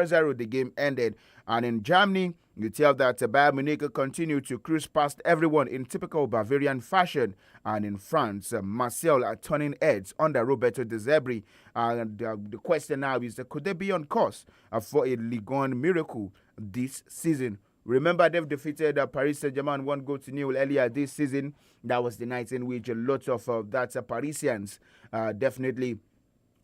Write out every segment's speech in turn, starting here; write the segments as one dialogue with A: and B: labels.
A: 0-0 the game ended. And in Germany, you tell that Bayern Munich continued to cruise past everyone in typical Bavarian fashion. And in France, Marseille are turning heads under Roberto De Zerbi. And the question now is, could they be on course for a Ligue 1 miracle this season? Remember, they've defeated Paris Saint-Germain 1-0 earlier this season. That was the night in which a lot of Parisians definitely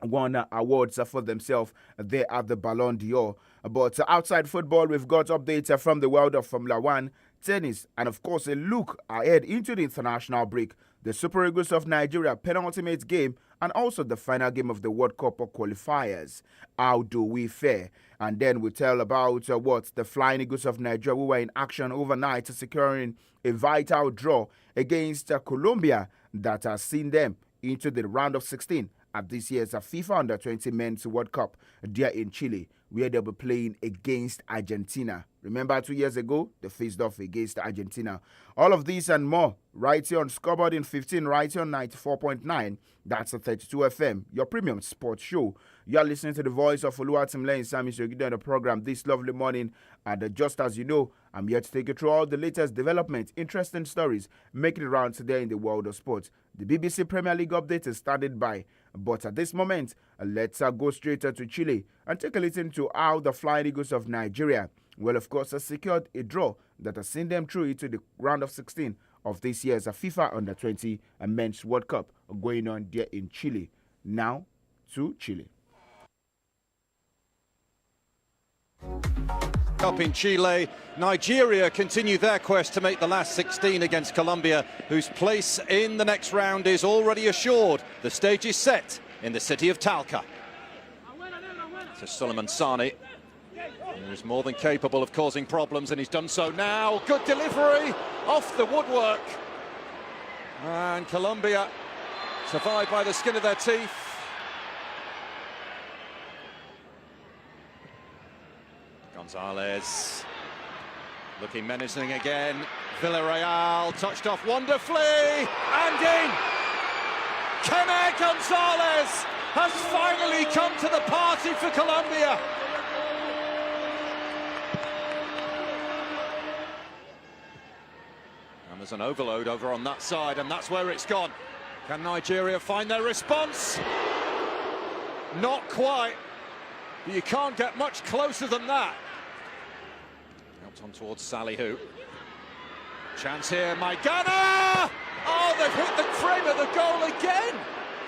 A: won awards for themselves there at the Ballon d'Or. But outside football, we've got updates from the world of Formula One, tennis, and of course a look ahead into the international break, the Super Eagles of Nigeria penultimate game, and also the final game of the World Cup qualifiers. How do we fare? And then we tell about what the Flying Eagles of Nigeria, who were in action overnight, securing a vital draw against Colombia that has seen them into the round of 16 at this year's FIFA Under-20 Men's World Cup there in Chile, where they'll be playing against Argentina. Remember 2 years ago, they faced off against Argentina. All of this and more right here on Scoreboard in 15, right here on 94.9. That's a 32 FM, your premium sports show. You are listening to the voice of 𝐃𝐈𝐒𝐂𝐋𝐈𝐒 SAMIES. You're getting the program this lovely morning. And just as you know, I'm here to take you through all the latest developments, interesting stories making it around today in the world of sports. The BBC Premier League update is started by. But at this moment, let's go straight to Chile and take a listen to how the Flying Eagles of Nigeria, well, of course, has secured a draw that has seen them through into the round of 16 of this year's FIFA Under-20 Men's World Cup going on there in Chile. Now to Chile.
B: Up in Chile, Nigeria continue their quest to make the last 16 against Colombia, whose place in the next round is already assured. The stage is set in the city of Talca. So Suleiman Sani, who is more than capable of causing problems, and he's done so now. Good delivery off the woodwork. And Colombia survive by the skin of their teeth. Gonzalez looking menacing again. Villarreal touched off wonderfully and in. Kenneth Gonzalez has finally come to the party for Colombia. And there's an overload over on that side, and that's where it's gone. Can Nigeria find their response? Not quite. But you can't get much closer than that. On towards Salihu. Chance here, Maigana! Oh, they've hit the frame of the goal again!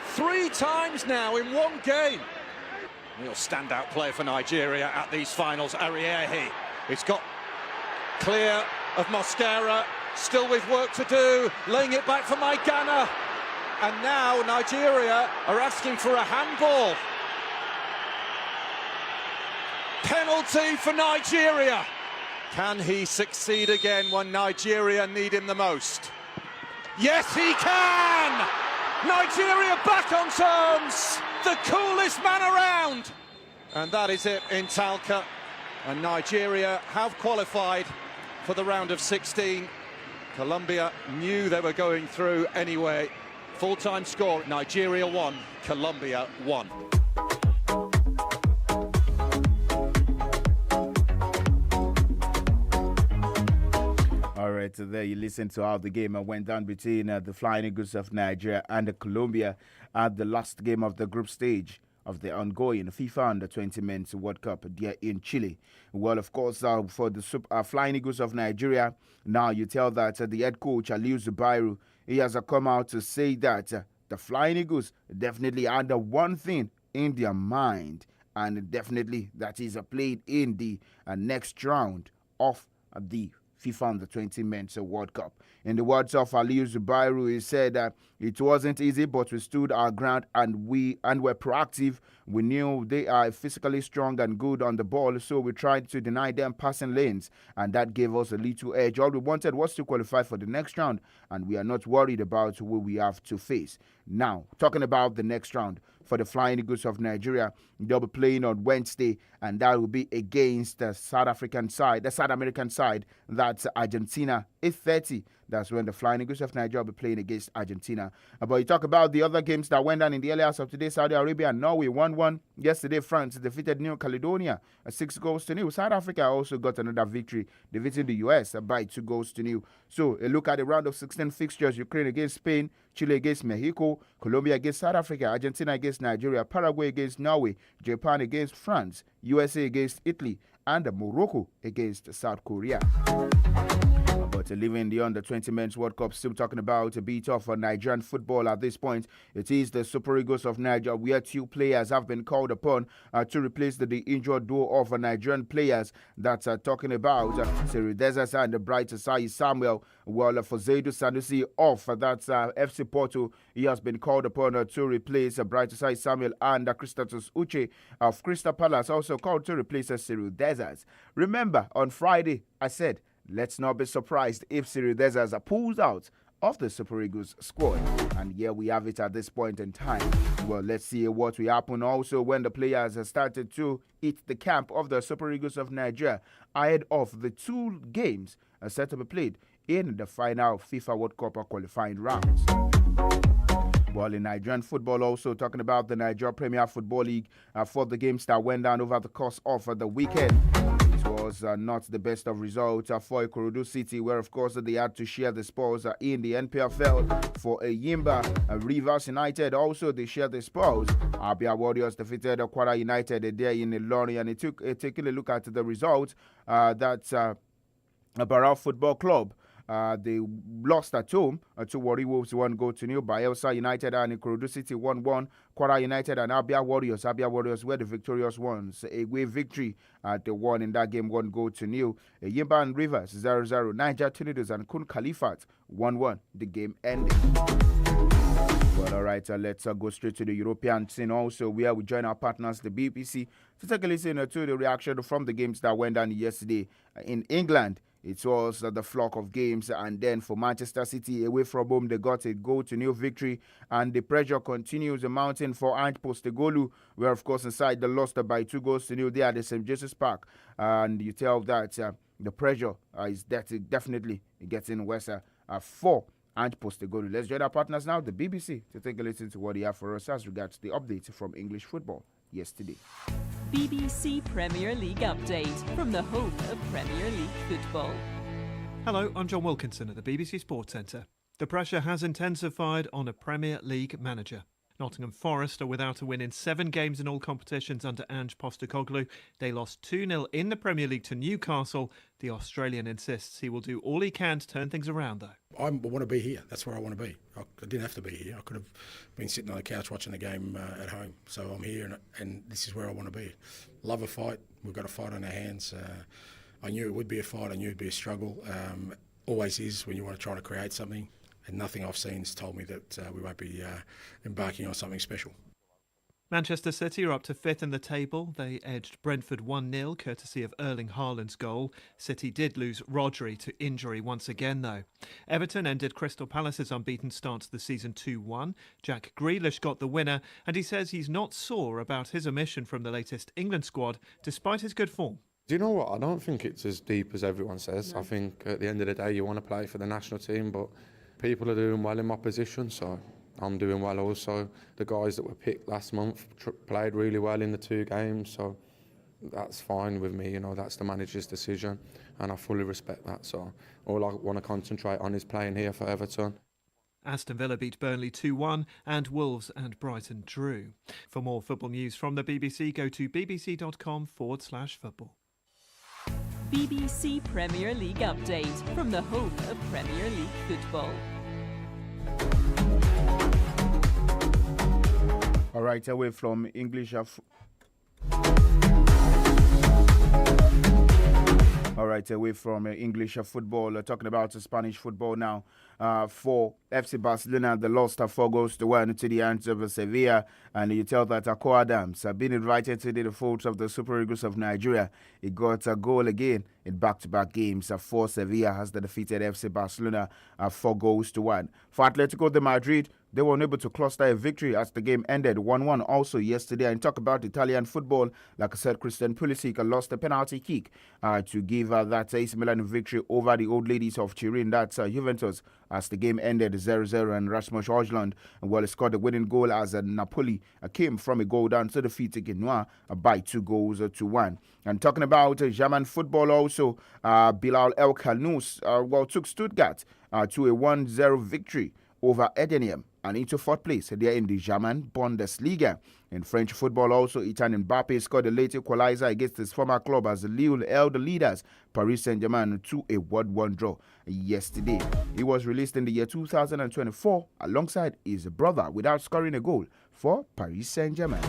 B: 3 times now in one game. Real standout player for Nigeria at these finals, Ariehi. It's got clear of Mosquera, still with work to do, laying it back for Maigana. And now Nigeria are asking for a handball. Penalty for Nigeria. Can he succeed again when Nigeria need him the most? Yes, he can! Nigeria back on terms! The coolest man around! And that is it in Talca. And Nigeria have qualified for the round of 16. Colombia knew they were going through anyway. Full-time score, Nigeria 1, Colombia 1.
A: All right, so there you listen to how the game went down between the Flying Eagles of Nigeria and Colombia at the last game of the group stage of the ongoing FIFA Under-20 Men's World Cup there in Chile. Well, of course, for the Flying Eagles of Nigeria, now you tell that the head coach, 𝐒𝐈𝐒𝐂𝐋𝐈𝐒, he has come out to say that the Flying Eagles definitely had one thing in their mind, and definitely that is played in the next round of the FIFA Under-20 Men's World Cup. In the words of 𝐒𝐈𝐒𝐂𝐋𝐈𝐒, he said that it wasn't easy, but we stood our ground and were proactive. We knew they are physically strong and good on the ball, so we tried to deny them passing lanes, and that gave us a little edge. All we wanted was to qualify for the next round, and we are not worried about who we have to face. Now, talking about the next round, for the Flying Eagles of Nigeria. They'll be playing on Wednesday, and that will be against the South American side. That's Argentina. 8:30. That's when the Flying Eagles of Nigeria will be playing against Argentina. But you talk about the other games that went down in the early hours of today. Saudi Arabia and Norway 1-1. Yesterday, France defeated New Caledonia 6-0. South Africa also got another victory, defeating the US by 2-0. So a look at the round of 16 fixtures: Ukraine against Spain, Chile against Mexico, Colombia against South Africa, Argentina against Nigeria, Paraguay against Norway, Japan against France, USA against Italy, and Morocco against South Korea. But leaving the under-20 Men's World Cup, still talking about a bit of Nigerian football at this point. It is the Super Eagles of Nigeria, where 2 players have been called upon to replace the injured duo of Nigerian players that talking about Cyril Desasa and the Bright Asai Samuel. Well, for Zaidu Sanusi off, that's FC Porto. He has been called upon to replace Bright Asai Samuel, and Christatus Uche of Crystal Palace also called to replace Cyril Desas. Remember, on Friday, I said, let's not be surprised if Cyril Desas pulls out of the Super Eagles squad. And here we have it at this point in time. Well, let's see what will happen also when the players have started to hit the camp of the Super Eagles of Nigeria ahead of the 2 games set to be played in the final FIFA World Cup qualifying rounds. Well, in Nigerian football, also talking about the Nigeria Premier Football League for the games that went down over the course of the weekend. Was not the best of results for Ikorodu City, where of course they had to share the spoils in the NPFL. For Yimba, Rivers United also they shared the spoils. Abia Warriors defeated Kwara United there in Ilorin, and taking a look at the results, that's Barao Football Club. They lost at home to Warri Wolves 1-0. Bayelsa United and Ikorodu City 1-1. Kwara United and Abia Warriors. Abia Warriors were the victorious ones. A away victory they won in that game 1-0. Yimba and Rivers 0-0. Niger Tornadoes and Kun Khalifat 1-1. The game ended. Well, all right, let's go straight to the European scene also, where we join our partners, the BBC, to take a listen to the reaction from the games that went down yesterday. In England, it was the flock of games, and then for Manchester City, away from home, they got a 2-0 victory, and the pressure continues mounting for Ange Postecoglou, where, of course, inside they lost by 2-0 there at the St. James's Park, and you tell that the pressure is definitely getting worse for Ange Postecoglou. Let's join our partners now, the BBC, to take a listen to what they have for us as regards the updates from English football yesterday.
C: BBC Premier League update from the home of Premier League football.
D: Hello, I'm John Wilkinson at the BBC Sports Centre. The pressure has intensified on a Premier League manager. Nottingham Forest are without a win in 7 games in all competitions under Ange Postecoglou. They lost 2-0 in the Premier League to Newcastle. The Australian insists he will do all he can to turn things around, though.
E: I want to be here. That's where I want to be. I didn't have to be here. I could have been sitting on the couch watching the game at home. So I'm here, and this is where I want to be. Love a fight. We've got a fight on our hands. I knew it would be a fight. I knew it would be a struggle. Always is when you want to try to create something. And nothing I've seen has told me that we won't be embarking on something special.
D: Manchester City are up to 5th in the table. They edged Brentford 1-0, courtesy of Erling Haaland's goal. City did lose Rodri to injury once again, though. Everton ended Crystal Palace's unbeaten start to the season 2-1. Jack Grealish got the winner, and he says he's not sore about his omission from the latest England squad, despite his good form.
F: Do you know what? I don't think it's as deep as everyone says. No. I think at the end of the day, you want to play for the national team, but people are doing well in my position, so I'm doing well also. The guys that were picked last month played really well in the 2 games, so that's fine with me. You know, that's the manager's decision, and I fully respect that. So all I want to concentrate on is playing here for Everton.
D: Aston Villa beat Burnley 2-1, and Wolves and Brighton drew. For more football news from the BBC, go to bbc.com/football.
C: BBC Premier League update from the home of Premier League football.
A: All right, away from English. All right, away from English football, talking about Spanish football now. For FC Barcelona, they lost 4-1 to the hands of Sevilla, and you tell that Akko Adams have been invited to the folds of the Super Eagles of Nigeria. He got a goal again in back-to-back games for Sevilla as they defeated FC Barcelona 4-1. For Atletico de Madrid, they were unable to cluster a victory as the game ended 1-1 also yesterday. And talk about Italian football, like I said, Christian Pulisic lost a penalty kick to give that AC Milan victory over the old ladies of Turin, that's Juventus, as the game ended 0-0. And Rasmus Højlund scored the winning goal as Napoli came from a goal down to defeat Genoa by 2-1. And talking about German football also, Bilal El Khanous took Stuttgart to a 1-0 victory over Edenhem and into fourth place there in the German Bundesliga. In French football also, Kylian Mbappe scored a late equalizer against his former club as Lille held the leaders Paris Saint-Germain to a 1-1 draw yesterday. He was released in the year 2024 alongside his brother without scoring a goal for Paris Saint-Germain.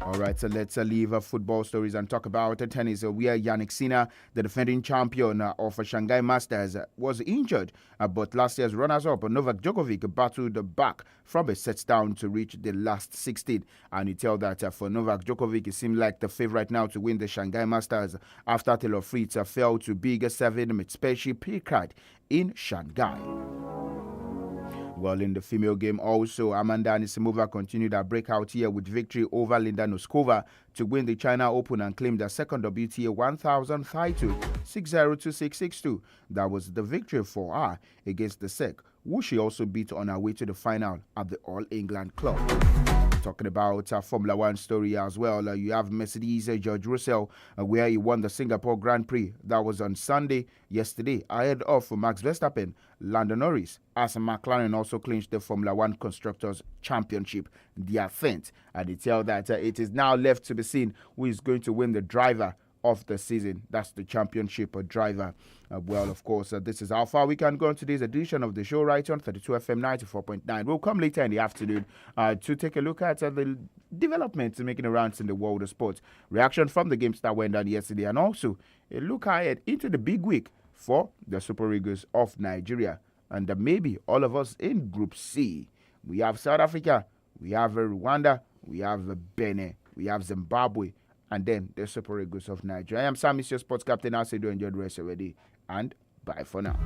A: All right, so let's leave football stories and talk about tennis, where Jannik Sinner, the defending champion of Shanghai Masters, was injured. But last year's runners-up, Novak Djokovic, battled back from a set down to reach the last 16. And you tell that for Novak Djokovic, it seemed like the favorite now to win the Shanghai Masters after Taylor Fritz fell to big 7 Mitsubishi Picard in Shanghai. Well, in the female game also, Amanda Anisimova continued her breakout year with victory over Linda Noskova to win the China Open and claim their second WTA 1000 title, 6-0 to 6-6-2. That was the victory for her against the Czech, who she also beat on her way to the final at the All England Club. Talking about Formula One story as well, you have Mercedes George Russell, where he won the Singapore Grand Prix. That was on Sunday, yesterday, ahead of Max Verstappen, Lando Norris, as McLaren also clinched the Formula One Constructors' Championship, their 10th. And they tell that it is now left to be seen who is going to win the driver of the season. That's the championship driver. Well, of course, this is how far we can go on today's edition of the show right on 32 FM 94.9. We'll come later in the afternoon to take a look at the developments making rounds in the world of sports, reaction from the games that went down yesterday, and also a look ahead into the big week for the Super Eagles of Nigeria. And maybe all of us in Group C. We have South Africa, we have Rwanda, we have Benin, we have Zimbabwe, and then the Super Eagles of Nigeria. I am SAMIES, your sports captain. I say do enjoy the rest already, and bye for now.